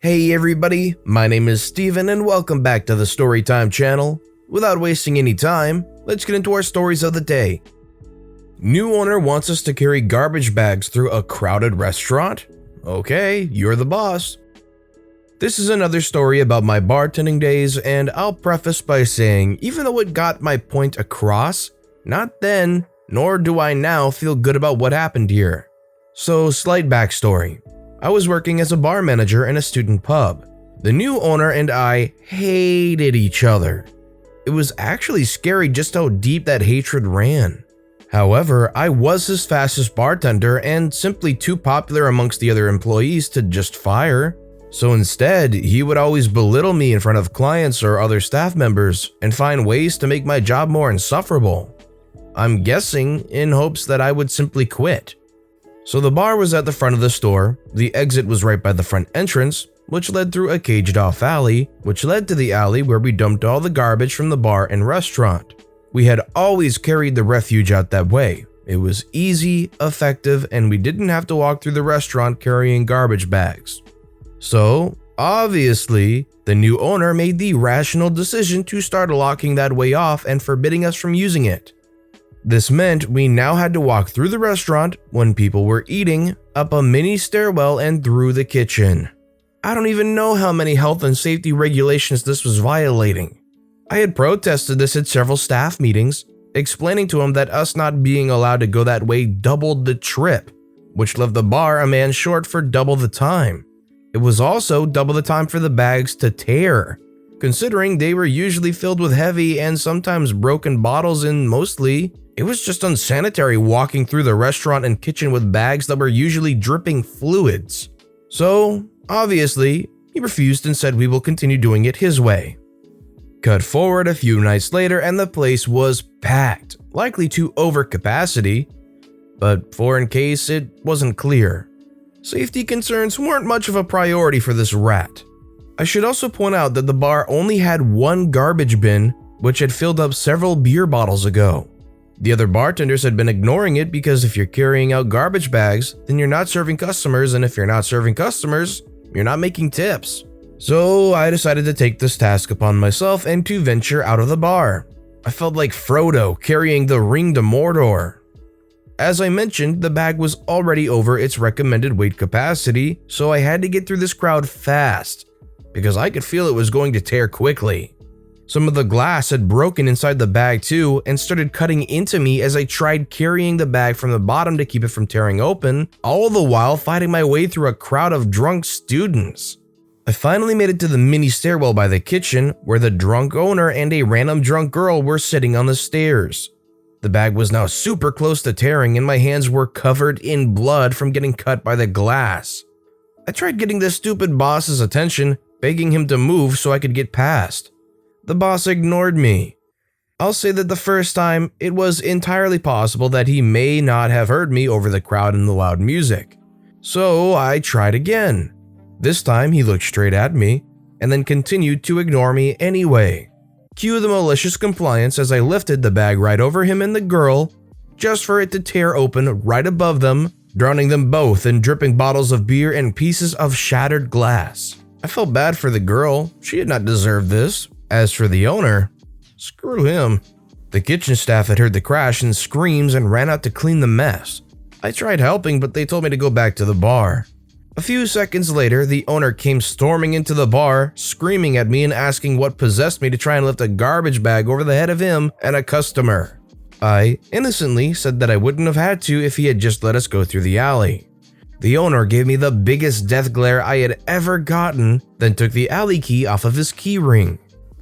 Hey everybody, my name is Steven and welcome back to the Storytime channel. Without wasting any time, let's get into our stories of the day. New owner wants us to carry garbage bags through a crowded restaurant? Okay, you're the boss. This is another story about my bartending days, and I'll preface by saying even though it got my point across, not then, nor do I now feel good about what happened here. So, slight backstory. I was working as a bar manager in a student pub. The new owner and I hated each other. It was actually scary just how deep that hatred ran. However, I was his fastest bartender and simply too popular amongst the other employees to just fire. So instead, he would always belittle me in front of clients or other staff members and find ways to make my job more insufferable. I'm guessing in hopes that I would simply quit. So the bar was at the front of the store, the exit was right by the front entrance, which led through a caged-off alley, which led to the alley where we dumped all the garbage from the bar and restaurant. We had always carried the refuse out that way. It was easy, effective, and we didn't have to walk through the restaurant carrying garbage bags. So, obviously, the new owner made the rational decision to start locking that way off and forbidding us from using it. This meant we now had to walk through the restaurant when people were eating, up a mini stairwell and through the kitchen. I don't even know how many health and safety regulations this was violating. I had protested this at several staff meetings, explaining to them that us not being allowed to go that way doubled the trip, which left the bar a man short for double the time. It was also double the time for the bags to tear, considering they were usually filled with heavy and sometimes broken bottles, and mostly, it was just unsanitary walking through the restaurant and kitchen with bags that were usually dripping fluids. So, obviously, he refused and said we will continue doing it his way. Cut forward a few nights later and the place was packed, likely to overcapacity, but for in case it wasn't clear. Safety concerns weren't much of a priority for this rat. I should also point out that the bar only had one garbage bin, which had filled up several beer bottles ago. The other bartenders had been ignoring it because if you're carrying out garbage bags, then you're not serving customers, and if you're not serving customers, you're not making tips. So I decided to take this task upon myself and to venture out of the bar. I felt like Frodo carrying the ring to Mordor. As I mentioned, the bag was already over its recommended weight capacity, so I had to get through this crowd fast, because I could feel it was going to tear quickly. Some of the glass had broken inside the bag too and started cutting into me as I tried carrying the bag from the bottom to keep it from tearing open, all the while fighting my way through a crowd of drunk students. I finally made it to the mini stairwell by the kitchen where the drunk owner and a random drunk girl were sitting on the stairs. The bag was now super close to tearing and my hands were covered in blood from getting cut by the glass. I tried getting this stupid boss's attention, begging him to move so I could get past. The boss ignored me. I'll say that the first time, it was entirely possible that he may not have heard me over the crowd and the loud music. So I tried again. This time he looked straight at me and then continued to ignore me anyway. Cue the malicious compliance as I lifted the bag right over him and the girl, just for it to tear open right above them, drowning them both in dripping bottles of beer and pieces of shattered glass. I felt bad for the girl, she did not deserve this. As for the owner, screw him. The kitchen staff had heard the crash and screams and ran out to clean the mess. I tried helping, but they told me to go back to the bar. A few seconds later, the owner came storming into the bar, screaming at me and asking what possessed me to try and lift a garbage bag over the head of him and a customer. I innocently said that I wouldn't have had to if he had just let us go through the alley. The owner gave me the biggest death glare I had ever gotten, then took the alley key off of his key ring,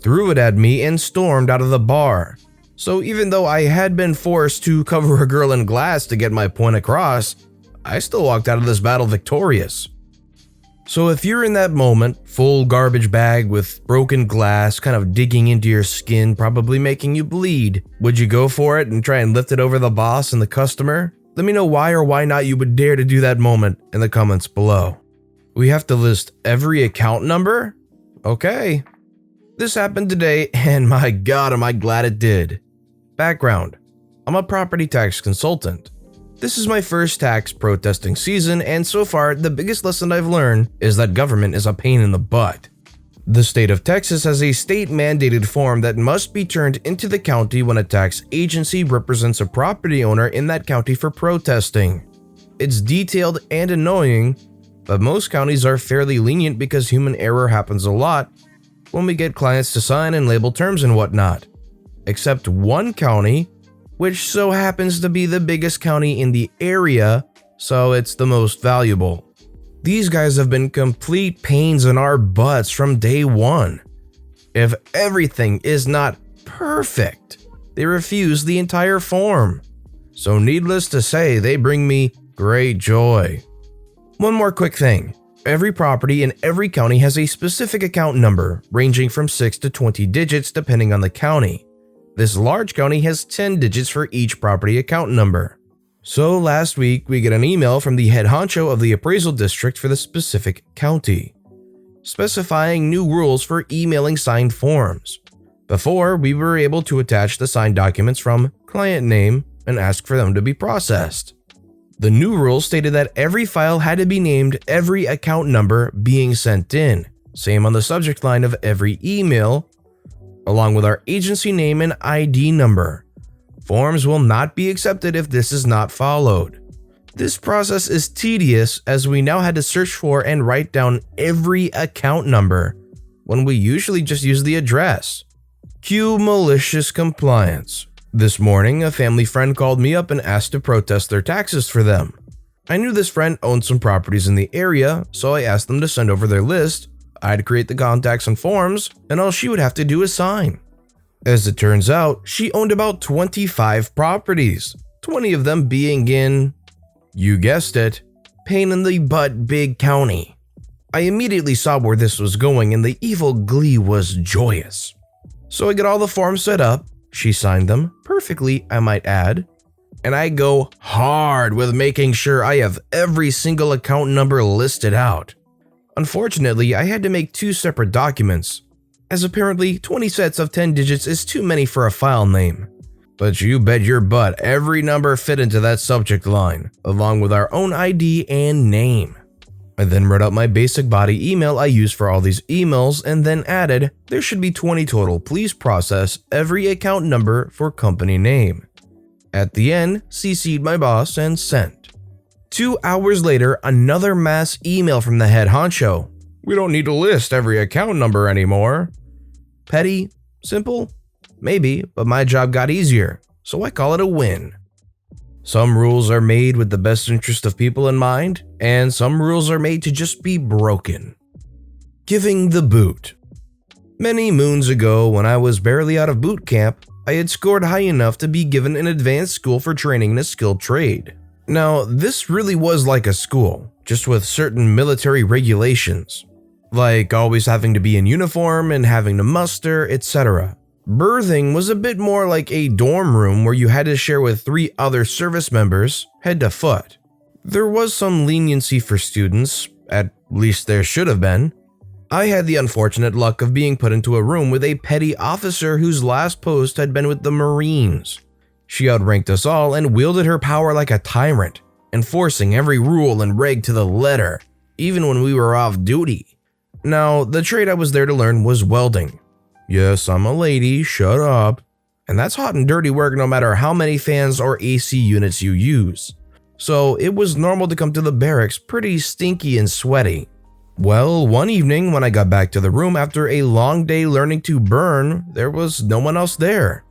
threw it at me, and stormed out of the bar. So even though I had been forced to cover a girl in glass to get my point across, I still walked out of this battle victorious. So if you're in that moment, full garbage bag with broken glass kind of digging into your skin, probably making you bleed, would you go for it and try and lift it over the boss and the customer? Let me know why or why not you would dare to do that moment in the comments below. We have to list every account number? Okay. This happened today, and my god am I glad it did. Background: I'm a property tax consultant. This is my first tax protesting season, and so far, the biggest lesson I've learned is that government is a pain in the butt. The state of Texas has a state-mandated form that must be turned into the county when a tax agency represents a property owner in that county for protesting. It's detailed and annoying, but most counties are fairly lenient because human error happens a lot when we get clients to sign and label terms and whatnot. Except one county, which so happens to be the biggest county in the area, so it's the most valuable. These guys have been complete pains in our butts from day one. If everything is not perfect, they refuse the entire form. So needless to say, they bring me great joy. One more quick thing. Every property in every county has a specific account number, ranging from 6 to 20 digits depending on the county. This large county has 10 digits for each property account number. So last week, we get an email from the head honcho of the appraisal district for the specific county, specifying new rules for emailing signed forms. Before, we were able to attach the signed documents from client name and ask for them to be processed. The new rules stated that every file had to be named every account number being sent in, same on the subject line of every email, along with our agency name and ID number. Forms will not be accepted if this is not followed. This process is tedious as we now had to search for and write down every account number when we usually just use the address. Cue malicious compliance. This morning, a family friend called me up and asked to protest their taxes for them. I knew this friend owned some properties in the area, so I asked them to send over their list. I'd create the contacts and forms, and all she would have to do is sign. As it turns out, she owned about 25 properties, 20 of them being in, you guessed it, pain in the butt big county. I immediately saw where this was going and the evil glee was joyous. So I get all the forms set up, she signed them, perfectly I might add, and I go hard with making sure I have every single account number listed out. Unfortunately, I had to make 2 separate documents, as apparently 20 sets of 10 digits is too many for a file name. But you bet your butt every number fit into that subject line, along with our own ID and name. I then wrote out my basic body email I use for all these emails and then added, there should be 20 total, please process every account number for company name. At the end, CC'd my boss and sent. 2 hours later, another mass email from the head honcho. We don't need to list every account number anymore. Petty? Simple? Maybe, but my job got easier, so I call it a win. Some rules are made with the best interest of people in mind, and some rules are made to just be broken. Giving the boot. Many moons ago, when I was barely out of boot camp, I had scored high enough to be given an advanced school for training in a skilled trade. Now, this really was like a school, just with certain military regulations, like always having to be in uniform and having to muster, etc. Berthing was a bit more like a dorm room where you had to share with 3 other service members, head to foot. There was some leniency for students, at least there should have been. I had the unfortunate luck of being put into a room with a petty officer whose last post had been with the Marines. She outranked us all and wielded her power like a tyrant, enforcing every rule and reg to the letter, even when we were off duty. Now, the trade I was there to learn was welding. Yes, I'm a lady, shut up. And that's hot and dirty work no matter how many fans or AC units you use. So it was normal to come to the barracks pretty stinky and sweaty. Well, one evening when I got back to the room after a long day learning to burn, there was no one else there.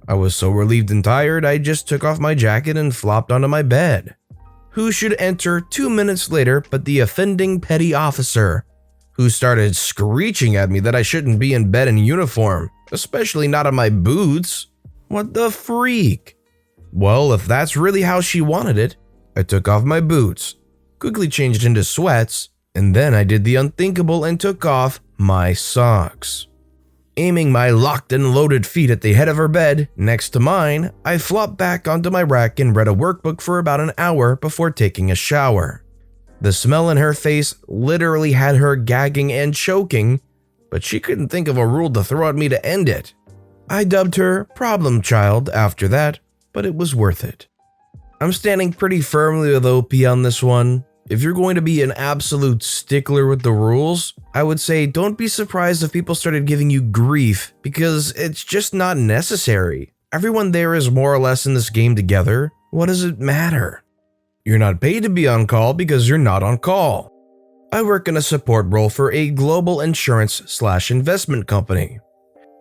I was so relieved and tired, I just took off my jacket and flopped onto my bed. Who should enter 2 minutes later but the offending petty officer, who started screeching at me that I shouldn't be in bed in uniform, especially not in my boots. What the freak? Well, if that's really how she wanted it, I took off my boots, quickly changed into sweats, and then I did the unthinkable and took off my socks. Aiming my locked and loaded feet at the head of her bed, next to mine, I flopped back onto my rack and read a workbook for about an hour before taking a shower. The smell in her face literally had her gagging and choking, but she couldn't think of a rule to throw at me to end it. I dubbed her Problem Child after that, but it was worth it. I'm standing pretty firmly with OP on this one. If you're going to be an absolute stickler with the rules, I would say don't be surprised if people started giving you grief because it's just not necessary. Everyone there is more or less in this game together. What does it matter? You're not paid to be on call because you're not on call. I work in a support role for a global insurance/investment company.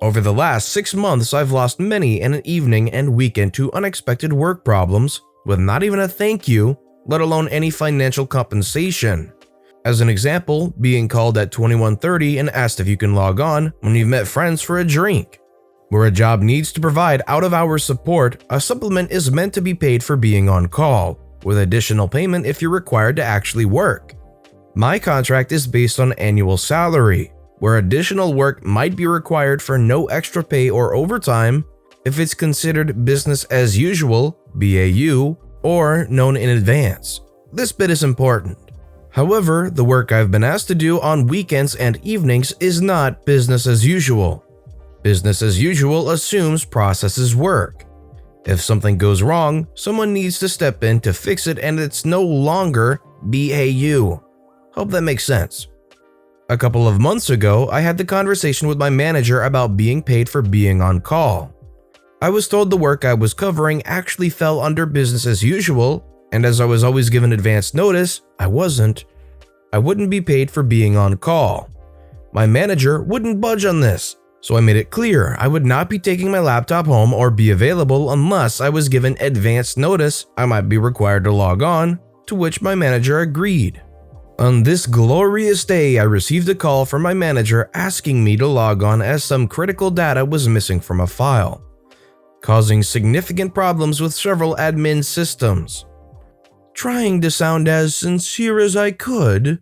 Over the last 6 months, I've lost many an evening and weekend to unexpected work problems with not even a thank you, let alone any financial compensation. As an example, being called at 21:30 and asked if you can log on when you've met friends for a drink. Where a job needs to provide out-of-hours support, a supplement is meant to be paid for being on call, with additional payment if you're required to actually work. My contract is based on annual salary, where additional work might be required for no extra pay or overtime if it's considered business as usual, BAU, or known in advance. This bit is important. However, the work I've been asked to do on weekends and evenings is not business as usual. Business as usual assumes processes work. If something goes wrong, someone needs to step in to fix it and it's no longer BAU. Hope that makes sense. A couple of months ago, I had the conversation with my manager about being paid for being on call. I was told the work I was covering actually fell under business as usual, and as I was always given advance notice, I wouldn't be paid for being on call. My manager wouldn't budge on this, so I made it clear I would not be taking my laptop home or be available unless I was given advance notice I might be required to log on, to which my manager agreed. On this glorious day, I received a call from my manager asking me to log on as some critical data was missing from a file, causing significant problems with several admin systems. Trying to sound as sincere as I could,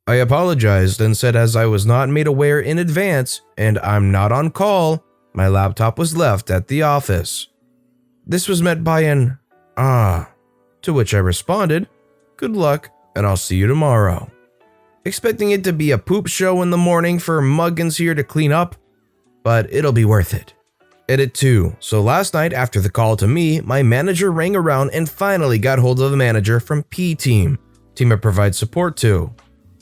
I apologized and said as I was not made aware in advance and I'm not on call, my laptop was left at the office. This was met by an to which I responded, "Good luck and I'll see you tomorrow." Expecting it to be a poop show in the morning for Muggins here to clean up, but it'll be worth it. Edit 2. So last night after the call to me, my manager rang around and finally got hold of the manager from team I provide support to.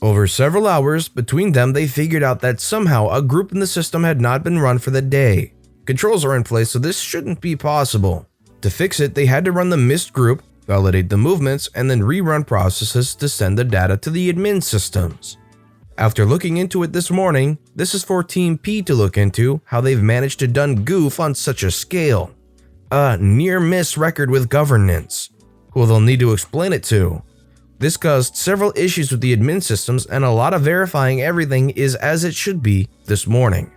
Over several hours, between them they figured out that somehow a group in the system had not been run for the day. Controls are in place so this shouldn't be possible. To fix it, they had to run the missed group, validate the movements, and then rerun processes to send the data to the admin systems. After looking into it this morning, this is for Team P to look into how they've managed to done goof on such a scale. A near-miss record with governance, who they'll need to explain it to. This caused several issues with the admin systems and a lot of verifying everything is as it should be this morning.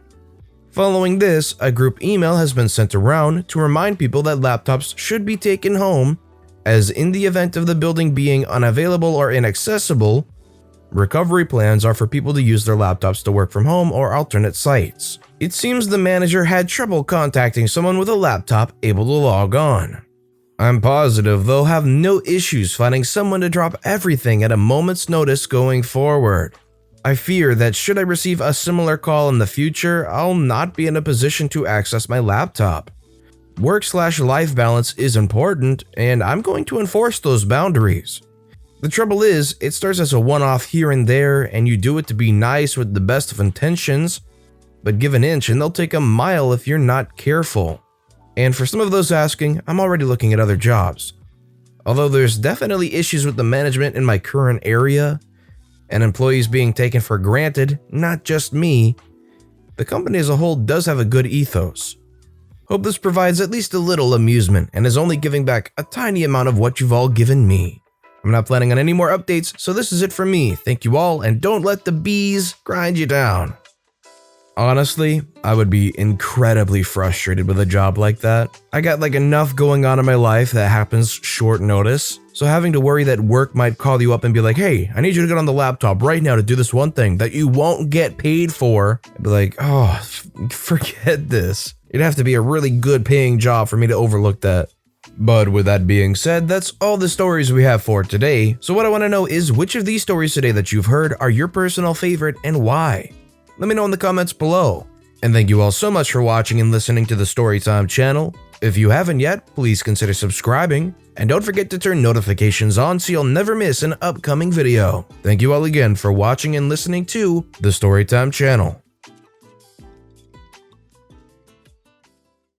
Following this, a group email has been sent around to remind people that laptops should be taken home, as in the event of the building being unavailable or inaccessible, recovery plans are for people to use their laptops to work from home or alternate sites. It seems the manager had trouble contacting someone with a laptop able to log on. I'm positive they'll have no issues finding someone to drop everything at a moment's notice going forward. I fear that should I receive a similar call in the future, I'll not be in a position to access my laptop. Work/life balance is important, and I'm going to enforce those boundaries. The trouble is, it starts as a one-off here and there, and you do it to be nice with the best of intentions, but give an inch and they'll take a mile if you're not careful. And for some of those asking, I'm already looking at other jobs. Although there's definitely issues with the management in my current area, and employees being taken for granted, not just me, the company as a whole does have a good ethos. Hope this provides at least a little amusement and is only giving back a tiny amount of what you've all given me. I'm not planning on any more updates, so this is it from me. Thank you all, and don't let the bees grind you down. Honestly, I would be incredibly frustrated with a job like that. I got enough going on in my life that happens short notice, so having to worry that work might call you up and be like, "Hey, I need you to get on the laptop right now to do this one thing that you won't get paid for." I'd be like, "Oh, forget this." It'd have to be a really good paying job for me to overlook that. But with that being said, that's all the stories we have for today. So what I want to know is which of these stories today that you've heard are your personal favorite and why? Let me know in the comments below. And thank you all so much for watching and listening to the Storytime channel. If you haven't yet, please consider subscribing. And don't forget to turn notifications on so you'll never miss an upcoming video. Thank you all again for watching and listening to the Storytime channel.